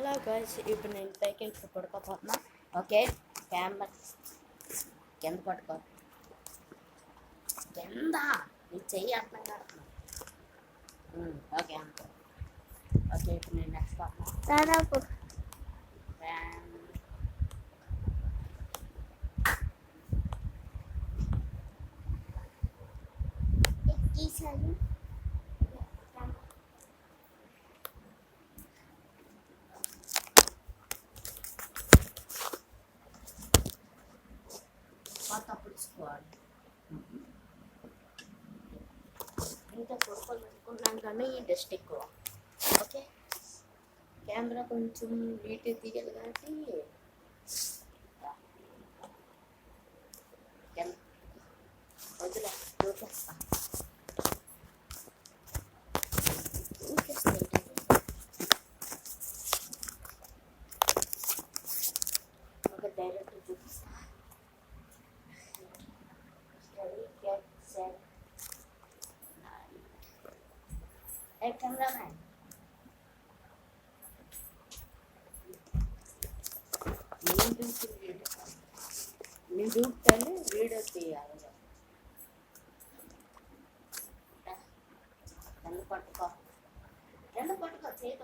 Hello guys, ఇప్పుడు నేను పైకి వెళ్ళి పడుకోపోతున్నా. ఓకే, కెమెరా కింద పట్టుకో. కింద నీ చెయ్యి అర్థం కాడుతున్నా. ఓకే అనుకో. ఓకే, ఇప్పుడు నేను నెక్స్ట్ పోతున్నా. ఎక్కిసాను. తప్పుడు తీసుకోవాలి. ఇంకా కొడుకులు పెట్టుకున్నాను కానీ డస్ట్ ఎక్కువ. ఓకే, కెమెరా కొంచెం నీట్గా తీయాలి కాబట్టి వదిలే దూకేస్తా. ఒక డైరెక్ట్ చూపిస్తా. కెమెరామ్యాన్, నేను చూపుతాను, వీడియో తీయాలి. రెండు పట్టుకో చేత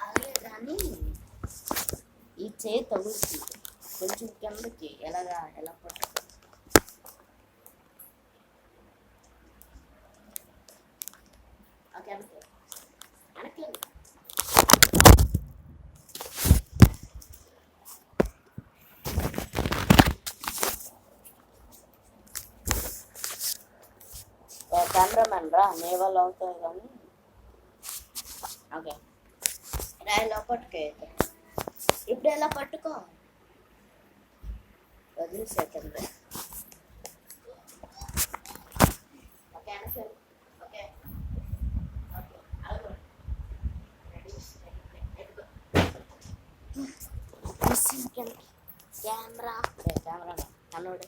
అలాగే కానీ ఈ చేయి తగులుతుంది కొంచెం కిందకి. ఎలా పట్టుకో. ఓకే, వెనక్కి కెమెరామెన్ రా, నీ వల్ల అవుతుంది కానీ. ఓకే, ఇలా పట్టుకో. ఇప్పుడు ఎలా పట్టుకో, వదిలేసేటండి. Okay, okay okay, camera కన్నోడే